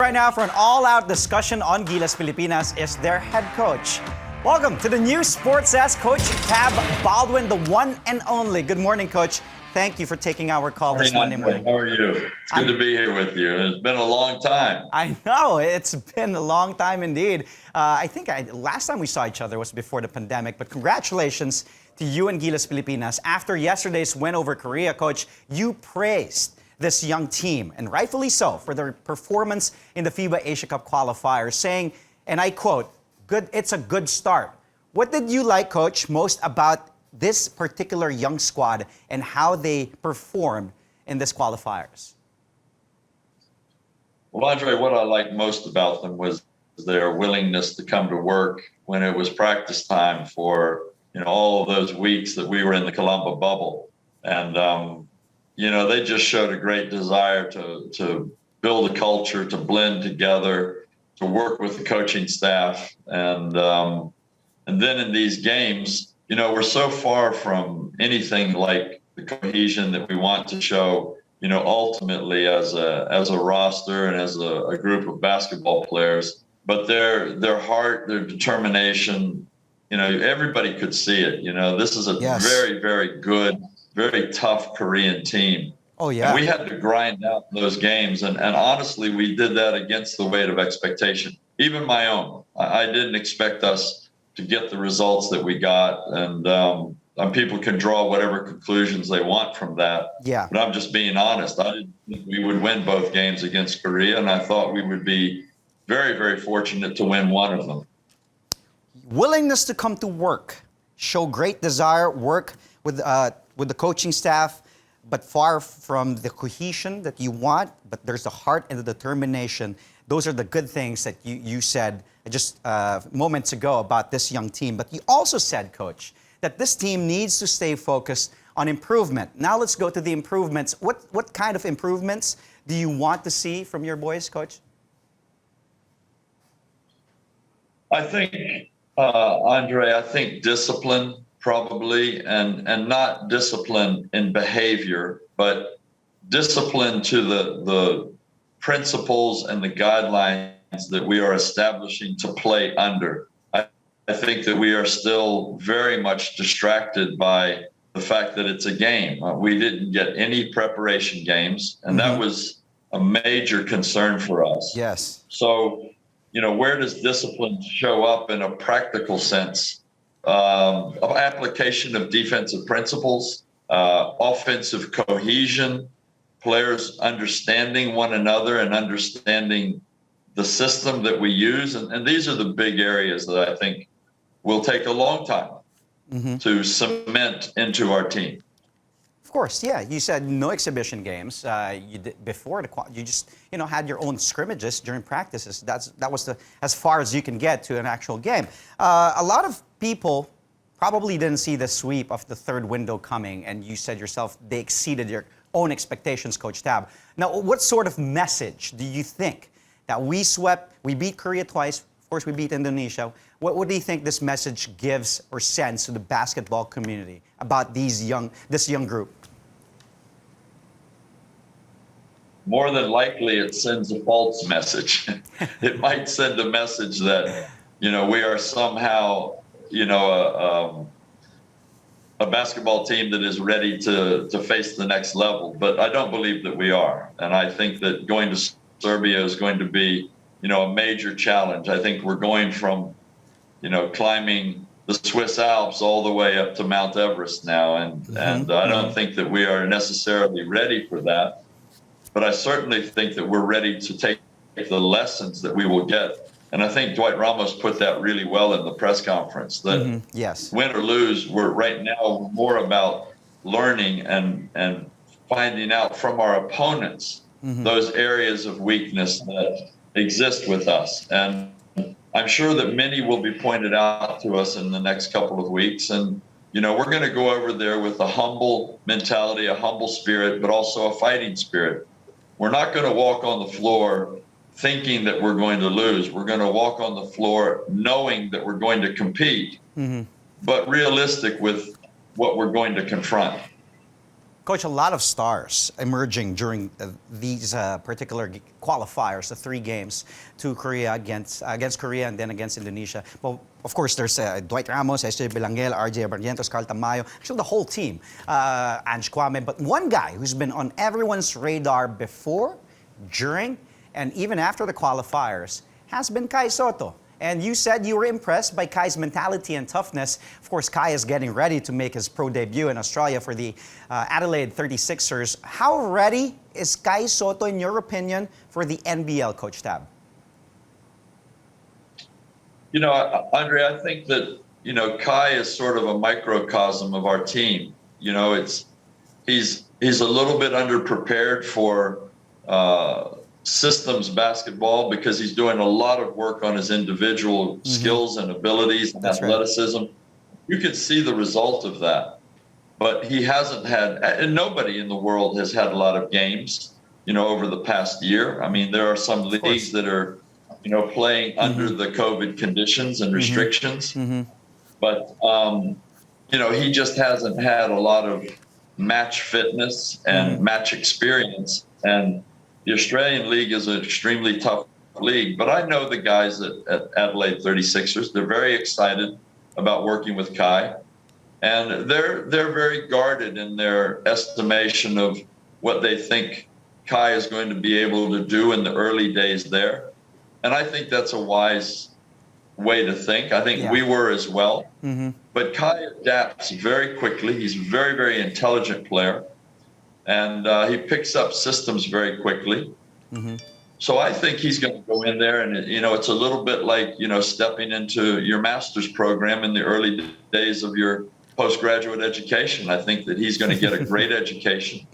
Right now for an all-out discussion on Gilas Pilipinas is their head coach. Welcome to the new Sportsdesk, Coach Tab Baldwin, the one and only. Good morning, Coach. Thank you for taking our call this Monday morning. How are you? It's good to be here with you. It's been a long time. I know, it's been a long time indeed. I think last time we saw each other was before the pandemic, but congratulations to you and Gilas Pilipinas. After yesterday's win over Korea, Coach, you praised this young team, and rightfully so, for their performance in the FIBA Asia Cup qualifiers, saying, and I quote, it's a good start. What did you like, Coach, most about this particular young squad and how they performed in this qualifiers? Well, Andre, what I liked most about them was their willingness to come to work when it was practice time for all of those weeks that we were in the Colombo bubble. And they just showed a great desire to build a culture, to blend together, to work with the coaching staff. And then in these games, we're so far from anything like the cohesion that we want to show, ultimately as a roster and as a group of basketball players. But their heart, their determination, everybody could see it. This is a very, very good, very tough Korean team. Oh, yeah. And we had to grind out those games. And honestly, we did that against the weight of expectation, even my own. I didn't expect us to get the results that we got. And people can draw whatever conclusions they want from that. Yeah. But I'm just being honest. I didn't think we would win both games against Korea. And I thought we would be very, very fortunate to win one of them. Willingness to come to work, show great desire, work with the coaching staff, but far from the cohesion that you want, but there's the heart and the determination. Those are the good things that you said just moments ago about this young team. But you also said, Coach, that this team needs to stay focused on improvement. Now let's go to the improvements. What kind of improvements do you want to see from your boys, Coach? I think, Andre, discipline probably, and not discipline in behavior, but discipline to the principles and the guidelines that we are establishing to play under. I think that we are still very much distracted by the fact that it's a game. We didn't get any preparation games, and that was a major concern for us. Yes. So, where does discipline show up in a practical sense? Of application of defensive principles, offensive cohesion, players understanding one another and understanding the system that we use. And these are the big areas that I think will take a long time to cement into our team. Of course, yeah. You said no exhibition games. You did before you just had your own scrimmages during practices. That was as far as you can get to an actual game. A lot of people probably didn't see the sweep of the third window coming, and you said yourself they exceeded your own expectations, Coach Tab. Now, what sort of message do you think that we beat Korea twice? Of course, we beat Indonesia. What do you think this message gives or sends to the basketball community about this young group? More than likely, it sends a false message. It might send a message that, we are somehow, a basketball team that is ready to face the next level. But I don't believe that we are. And I think that going to Serbia is going to be, a major challenge. I think we're going from, climbing the Swiss Alps all the way up to Mount Everest now. And I don't think that we are necessarily ready for that. But I certainly think that we're ready to take the lessons that we will get. And I think Dwight Ramos put that really well in the press conference, that yes, win or lose, we're right now more about learning and finding out from our opponents those areas of weakness that exist with us. And I'm sure that many will be pointed out to us in the next couple of weeks. And, we're going to go over there with a humble mentality, a humble spirit, but also a fighting spirit. We're not going to walk on the floor thinking that we're going to lose. We're going to walk on the floor knowing that we're going to compete, but realistic with what we're going to confront. Coach, a lot of stars emerging during these particular qualifiers, the 3 games to Korea against Korea and then against Indonesia. Well, of course, there's Dwight Ramos, SJ Belangel, RJ Barrientos, Carl Tamayo, actually the whole team, Ange Kwame. But one guy who's been on everyone's radar before, during, and even after the qualifiers has been Kai Sotto. And you said you were impressed by Kai's mentality and toughness. Of course, Kai is getting ready to make his pro debut in Australia for the Adelaide 36ers. How ready is Kai Sotto, in your opinion, for the NBL, Coach Tab? You know, Andre, I think that, Kai is sort of a microcosm of our team. He's a little bit underprepared for systems basketball because he's doing a lot of work on his individual skills and abilities and athleticism. Right. You can see the result of that, but he hasn't had, and nobody in the world has had a lot of games, over the past year. I mean, there are some leagues that are, playing under the COVID conditions and restrictions, but, he just hasn't had a lot of match fitness and match experience. And the Australian League is an extremely tough league, but I know the guys at Adelaide 36ers. They're very excited about working with Kai, and they're very guarded in their estimation of what they think Kai is going to be able to do in the early days there. And I think that's a wise way to think. I think we were as well. But Kai adapts very quickly. He's a very, very intelligent player. And he picks up systems very quickly. So I think he's going to go in there and, it's a little bit like, stepping into your master's program in the early days of your postgraduate education. I think that he's going to get a great education.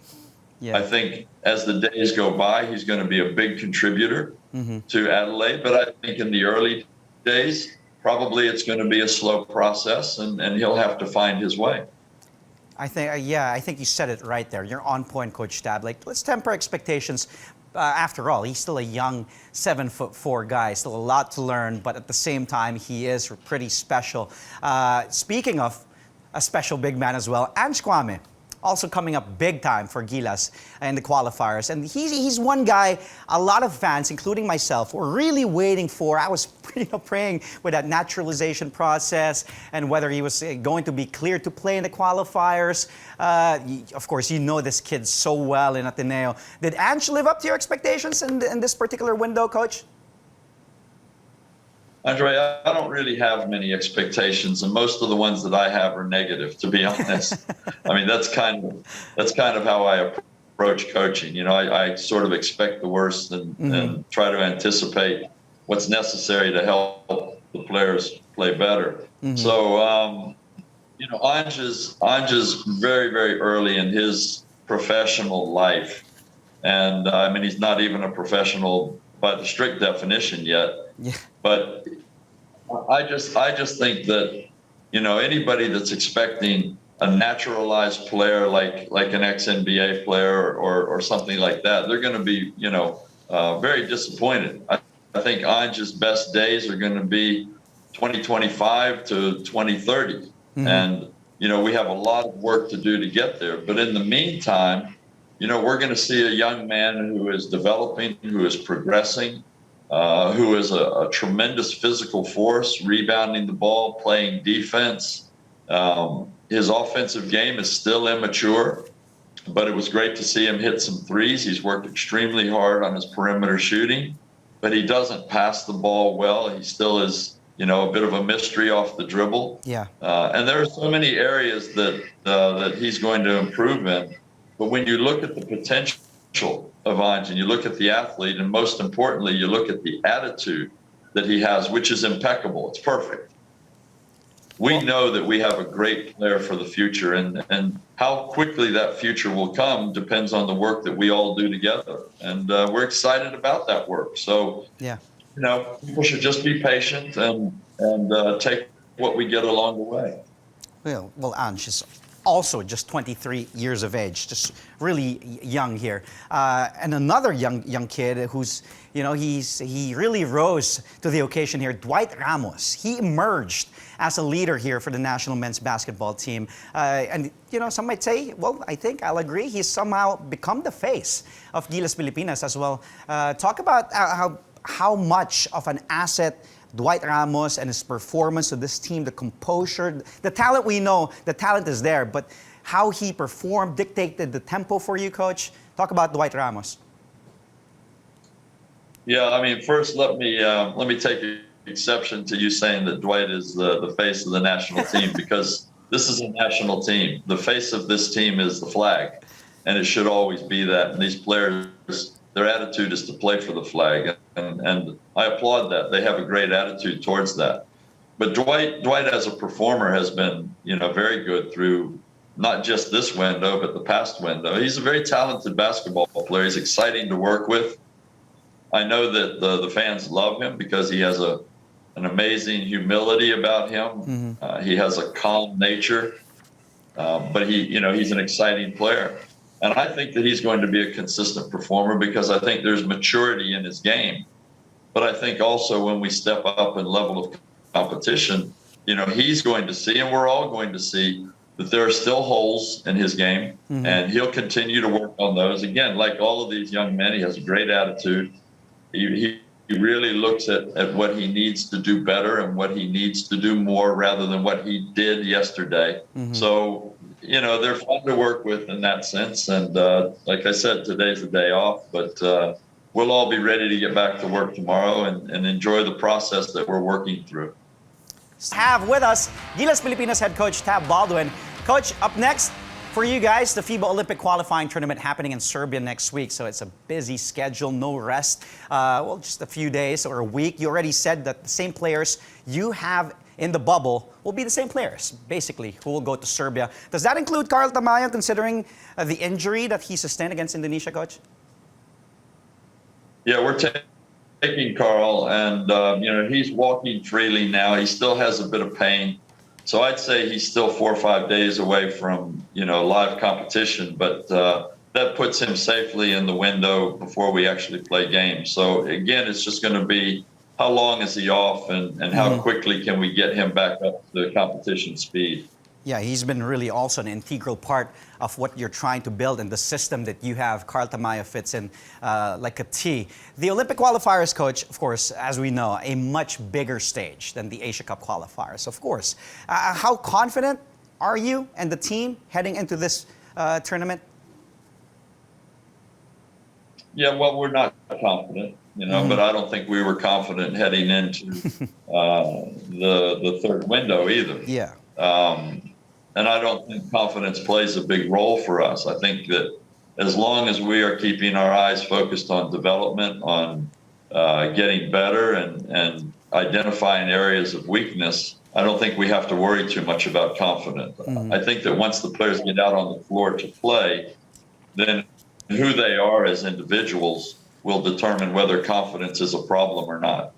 I think as the days go by, he's going to be a big contributor to Adelaide. But I think in the early days, probably it's going to be a slow process and he'll have to find his way. I think you said it right there. You're on point, Coach Tab. Let's temper expectations. After all, he's still a young 7'4" guy, still a lot to learn, but at the same time, he is pretty special. Speaking of a special big man as well, Ange Kwame, also coming up big time for Gilas in the qualifiers. And he's one guy a lot of fans, including myself, were really waiting for. I was praying with that naturalization process and whether he was going to be cleared to play in the qualifiers. Of course, this kid so well in Ateneo. Did Ange live up to your expectations in this particular window, Coach? Andre, I don't really have many expectations, and most of the ones that I have are negative, to be honest. I mean, that's kind of how I approach coaching. I sort of expect the worst and try to anticipate what's necessary to help the players play better. So, Ange is very, very early in his professional life, and he's not even a professional by the strict definition yet. But I just think that, anybody that's expecting a naturalized player like an ex-NBA player or something like that, they're going to be, very disappointed. I think Ange's best days are going to be 2025 to 2030. And, we have a lot of work to do to get there. But in the meantime, we're going to see a young man who is developing, who is progressing, who is a tremendous physical force, rebounding the ball, playing defense. His offensive game is still immature, but it was great to see him hit some threes. He's worked extremely hard on his perimeter shooting, but he doesn't pass the ball well. He still is, a bit of a mystery off the dribble. And there are so many areas that he's going to improve in. But when you look at the potential of Ange and you look at the athlete, and most importantly, you look at the attitude that he has, which is impeccable. It's perfect. We know that we have a great player for the future, and how quickly that future will come depends on the work that we all do together. And we're excited about that work. So, people should just be patient and take what we get along the way. Well, Ange is also just 23 years of age, just really young here. And another young kid who's, he really rose to the occasion here, Dwight Ramos. He emerged as a leader here for the national men's basketball team. And, some might say, well, I think I'll agree, he's somehow become the face of Gilas Pilipinas as well. Talk about how much of an asset Dwight Ramos and his performance to this team, the composure, the talent we know, the talent is there, but how he performed, dictated the tempo for you, Coach. Talk about Dwight Ramos. Yeah, I mean, first let me take exception to you saying that Dwight is the face of the national team because this is a national team. The face of this team is the flag, and it should always be that. And these players, their attitude is to play for the flag, and I applaud that. They have a great attitude towards that. But Dwight as a performer has been, very good through not just this window, but the past window. He's a very talented basketball player. He's exciting to work with. I know that the fans love him because he has an amazing humility about him. Mm-hmm. He has a calm nature, but he's an exciting player. And I think that he's going to be a consistent performer because I think there's maturity in his game. But I think also when we step up in level of competition, he's going to see, and we're all going to see, that there are still holes in his game, mm-hmm. and he'll continue to work on those. Again, like all of these young men, he has a great attitude. He really looks at what he needs to do better and what he needs to do more rather than what he did yesterday. Mm-hmm. So, they're fun to work with in that sense. And like I said, today's the day off, but we'll all be ready to get back to work tomorrow and enjoy the process that we're working through. Have with us Gilas Pilipinas head coach Tab Baldwin. Coach, up next for you guys, the FIBA Olympic qualifying tournament happening in Serbia next week. So it's a busy schedule, no rest. Just a few days or a week. You already said that the same players you have in the bubble will be the same players, basically, who will go to Serbia. Does that include Carl Tamayo, considering the injury that he sustained against Indonesia, Coach? Yeah, we're taking Carl, and he's walking freely now. He still has a bit of pain. So I'd say he's still 4 or 5 days away from, live competition, but that puts him safely in the window before we actually play games. So again, it's just going to be how long is he off and how quickly can we get him back up to competition speed. Yeah, he's been really also an integral part of what you're trying to build and the system that you have. Carl Tamayo fits in like a T. The Olympic qualifiers, Coach, of course, as we know, a much bigger stage than the Asia Cup qualifiers, of course. How confident are you and the team heading into this tournament? Yeah, well, we're not confident, but I don't think we were confident heading into the third window either. Yeah. And I don't think confidence plays a big role for us. I think that as long as we are keeping our eyes focused on development, on getting better and identifying areas of weakness, I don't think we have to worry too much about confidence. Mm-hmm. I think that once the players get out on the floor to play, then who they are as individuals will determine whether confidence is a problem or not.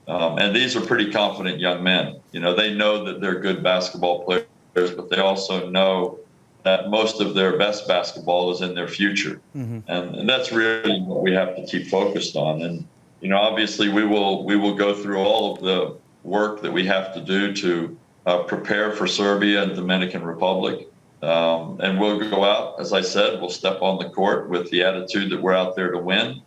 And these are pretty confident young men. They know that they're good basketball players, but they also know that most of their best basketball is in their future. Mm-hmm. And that's really what we have to keep focused on. And, obviously we will go through all of the work that we have to do to prepare for Serbia and Dominican Republic. And we'll go out, as I said, we'll step on the court with the attitude that we're out there to win.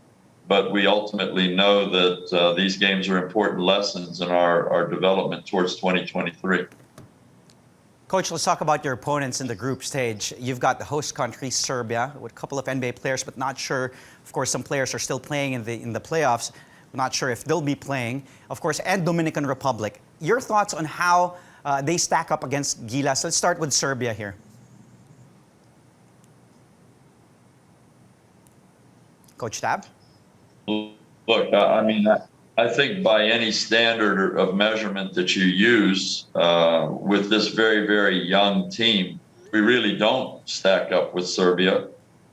But we ultimately know that these games are important lessons in our development towards 2023. Coach, let's talk about your opponents in the group stage. You've got the host country, Serbia, with a couple of NBA players, but not sure. Of course, some players are still playing in the playoffs. Not sure if they'll be playing. Of course, and Dominican Republic. Your thoughts on how they stack up against Gilas? Let's start with Serbia here. Coach Tab? Look, I think by any standard of measurement that you use with this very, very young team, we really don't stack up with Serbia.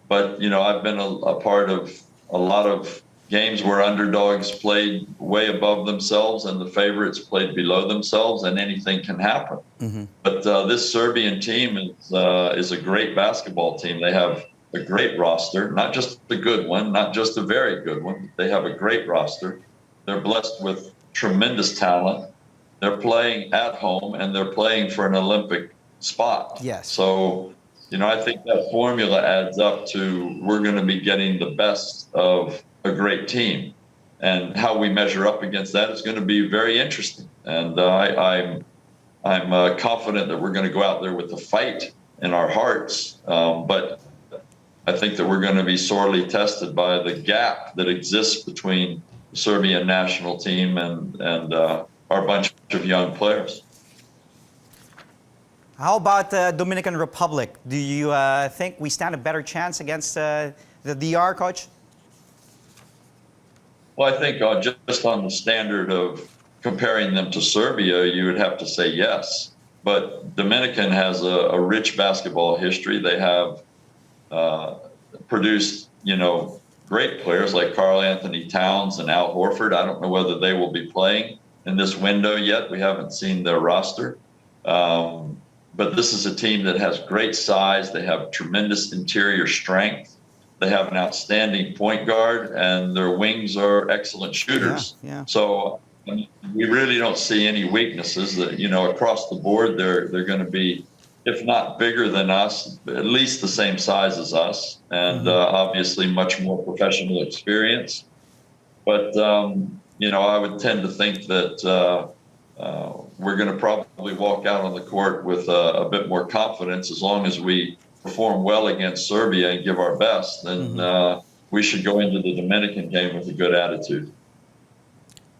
But, I've been a part of a lot of games where underdogs played way above themselves and the favorites played below themselves, and anything can happen. But this Serbian team is a great basketball team. They have a great roster, not just a good one, not just a very good one. They have a great roster. They're blessed with tremendous talent. They're playing at home and they're playing for an Olympic spot. Yes. So, I think that formula adds up to we're going to be getting the best of a great team. And how we measure up against that is going to be very interesting. And I'm confident that we're going to go out there with the fight in our hearts. But I think that we're going to be sorely tested by the gap that exists between the Serbian national team and our bunch of young players. How about the Dominican Republic? Do you think we stand a better chance against the DR, Coach? Well, I think just on the standard of comparing them to Serbia, you would have to say yes. But Dominican has a rich basketball history. They have produced, great players like Karl Anthony Towns and Al Horford. I don't know whether they will be playing in this window yet. We haven't seen their roster. But this is a team that has great size. They have tremendous interior strength. They have an outstanding point guard, and their wings are excellent shooters. Yeah. So we really don't see any weaknesses. That across the board, they're going to be, if not bigger than us, at least the same size as us, and obviously much more professional experience. But I would tend to think that we're going to probably walk out on the court with a bit more confidence as long as we perform well against Serbia and give our best, then we should go into the Dominican game with a good attitude.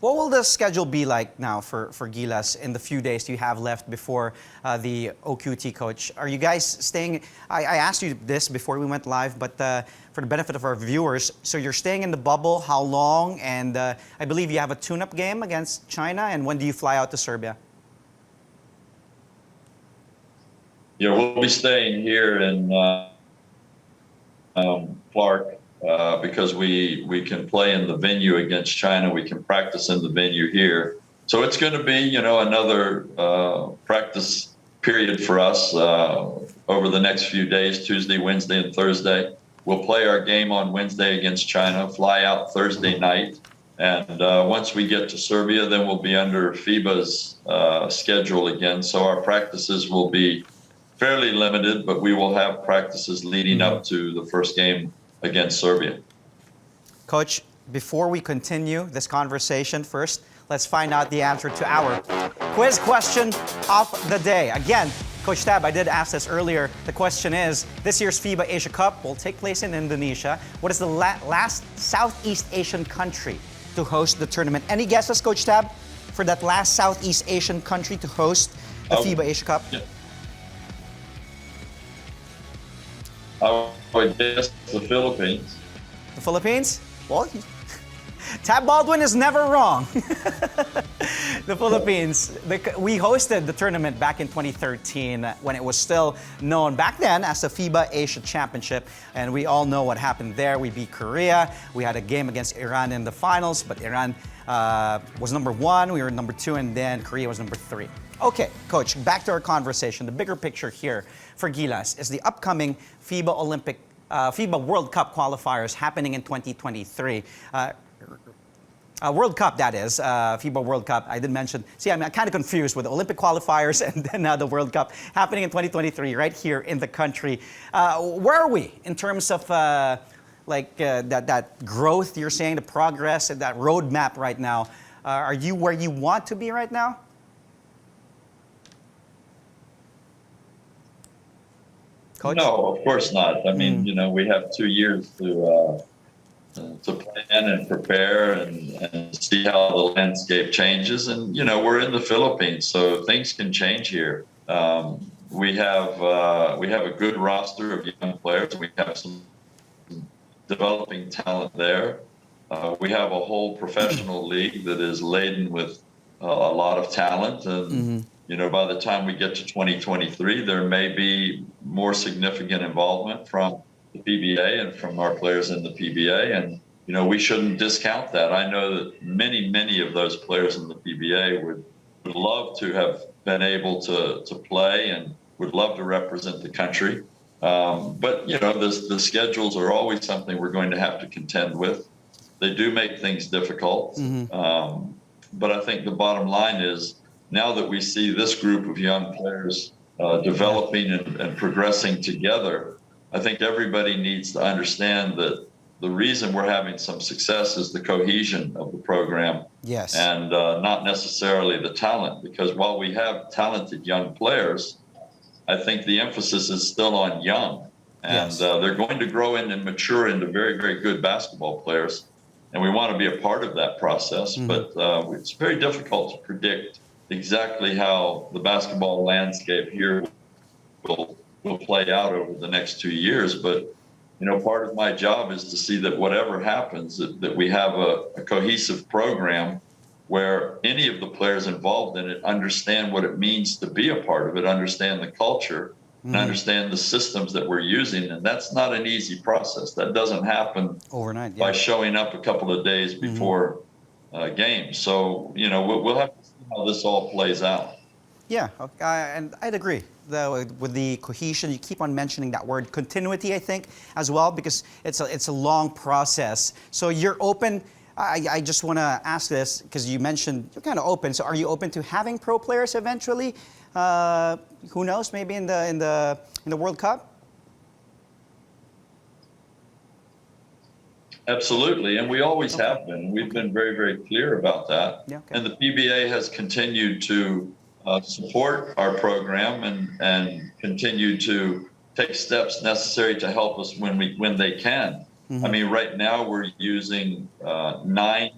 What will the schedule be like now for Gilas in the few days you have left before the OQT, Coach? Are you guys staying? I asked you this before we went live, but for the benefit of our viewers, so you're staying in the bubble, how long? And I believe you have a tune-up game against China, and when do you fly out to Serbia? Yeah, we'll be staying here in Clark because we can play in the venue against China. We can practice in the venue here. So it's going to be, another practice period for us over the next few days, Tuesday, Wednesday, and Thursday. We'll play our game on Wednesday against China, fly out Thursday night. And once we get to Serbia, then we'll be under FIBA's schedule again. So our practices will be fairly limited, but we will have practices leading up to the first game against Serbia. Coach, before we continue this conversation, first, let's find out the answer to our quiz question of the day. Again, Coach Tab, I did ask this earlier. The question is, this year's FIBA Asia Cup will take place in Indonesia. What is the last Southeast Asian country to host the tournament? Any guesses, Coach Tab, for that last Southeast Asian country to host the FIBA Asia Cup? Yeah. I would guess the Philippines. The Philippines? Well, Tab Baldwin is never wrong. The Philippines. We hosted the tournament back in 2013 when it was still known back then as the FIBA Asia Championship. And we all know what happened there. We beat Korea. We had a game against Iran in the finals, but Iran was number 1, we were number 2, and then Korea was number 3. Okay, Coach, back to our conversation. The bigger picture here for Gilas is the upcoming FIBA World Cup qualifiers happening in 2023. World Cup, that is, FIBA World Cup. I did mention, I'm kind of confused with the Olympic qualifiers and then now the World Cup happening in 2023 right here in the country. Where are we in terms of that growth you're saying, the progress, and that roadmap right now? Are you where you want to be right now? Coach? No, of course not. I mean, we have 2 years to plan and prepare and see how the landscape changes. And, we're in the Philippines, so things can change here. We have a good roster of young players. We have some developing talent there. We have a whole professional league that is laden with a lot of talent. And, by the time we get to 2023, there may be more significant involvement from the PBA and from our players in the PBA. And we shouldn't discount that. I know that many of those players in the PBA would love to have been able to play and would love to represent the country. But the schedules are always something we're going to have to contend with. They do make things difficult. But I think the bottom line is, now that we see this group of young players developing and progressing together, I think everybody needs to understand that the reason we're having some success is the cohesion of the program. Yes. And not necessarily the talent, because while we have talented young players, I think the emphasis is still on young. And they're going to grow in and mature into very, very good basketball players. And we want to be a part of that process. But it's very difficult to predict exactly how the basketball landscape here will play out over the next 2 years. But part of my job is to see that whatever happens, that we have a cohesive program where any of the players involved in it understand what it means to be a part of it, understand the culture, and understand the systems that we're using. And that's not an easy process. That doesn't happen overnight by showing up a couple of days before games. So, we'll have to see how this all plays out. Yeah, and I'd agree. With the cohesion, you keep on mentioning that word continuity, I think, as well, because it's a long process. So you're open. I just want to ask this because you mentioned you're kind of open. So are you open to having pro players eventually? Who knows? Maybe in the World Cup. Absolutely, and we always have been. We've been very, very clear about that. Yeah, okay. And the PBA has continued to support our program and continue to take steps necessary to help us when they can. I mean, right now we're using 9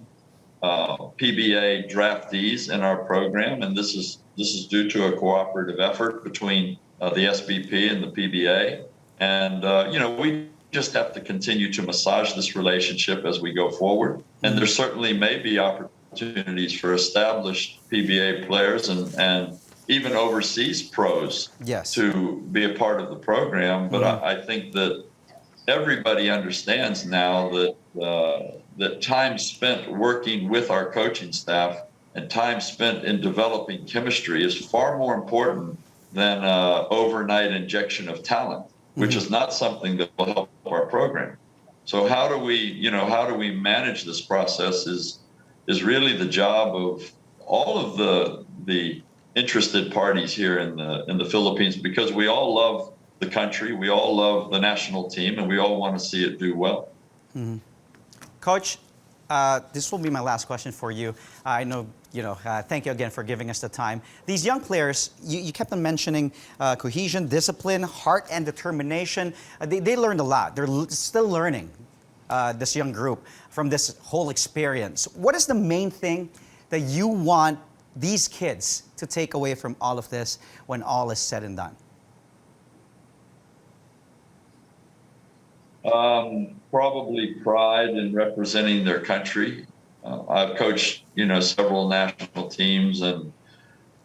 PBA draftees in our program, and this is due to a cooperative effort between the SBP and the PBA. And we just have to continue to massage this relationship as we go forward. And there certainly may be opportunities for established PBA players and even overseas pros to be a part of the program. But I think that everybody understands now that time spent working with our coaching staff and time spent in developing chemistry is far more important than an overnight injection of talent, which is not something that will help our program. So how do we manage this process is really the job of all of the interested parties here in the Philippines, because we all love the country, we all love the national team, and we all want to see it do well. Coach, this will be my last question for you. I know, thank you again for giving us the time. These young players, you kept on mentioning cohesion, discipline, heart, and determination. They learned a lot. They're still learning, this young group, from this whole experience. What is the main thing that you want these kids to take away from all of this when all is said and done? Probably pride in representing their country. I've coached, several national teams, and,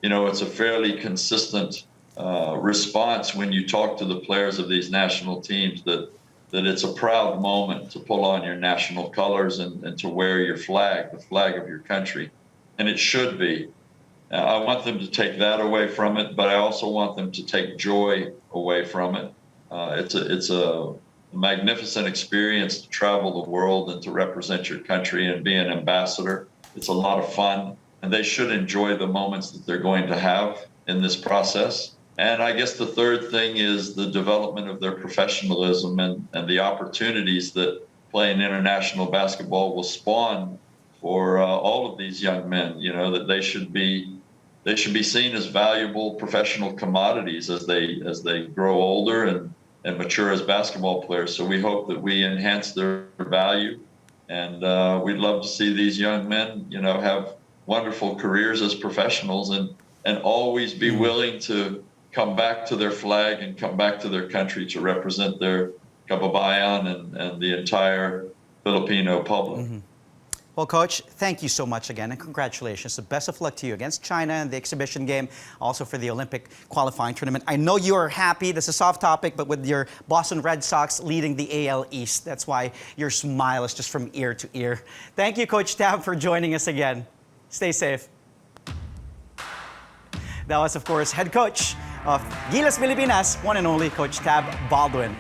it's a fairly consistent response when you talk to the players of these national teams that it's a proud moment to pull on your national colors and to wear your flag, the flag of your country. And it should be. I want them to take that away from it, but I also want them to take joy away from it. It's a magnificent experience to travel the world and to represent your country and be an ambassador. It's a lot of fun, and they should enjoy the moments that they're going to have in this process. And I guess the third thing is the development of their professionalism and the opportunities that playing international basketball will spawn for all of these young men, that they should be seen as valuable professional commodities as they grow older and mature as basketball players. So we hope that we enhance their value, and we'd love to see these young men, have wonderful careers as professionals and always be willing to come back to their flag and come back to their country to represent their kababayan and the entire Filipino public. Well, Coach, thank you so much again, and congratulations. So best of luck to you against China in the exhibition game, also for the Olympic qualifying tournament. I know you are happy. This is a soft topic, but with your Boston Red Sox leading the AL East, that's why your smile is just from ear to ear. Thank you, Coach Tab, for joining us again. Stay safe. That was, of course, head coach of Gilas Pilipinas, one and only Coach Tab Baldwin.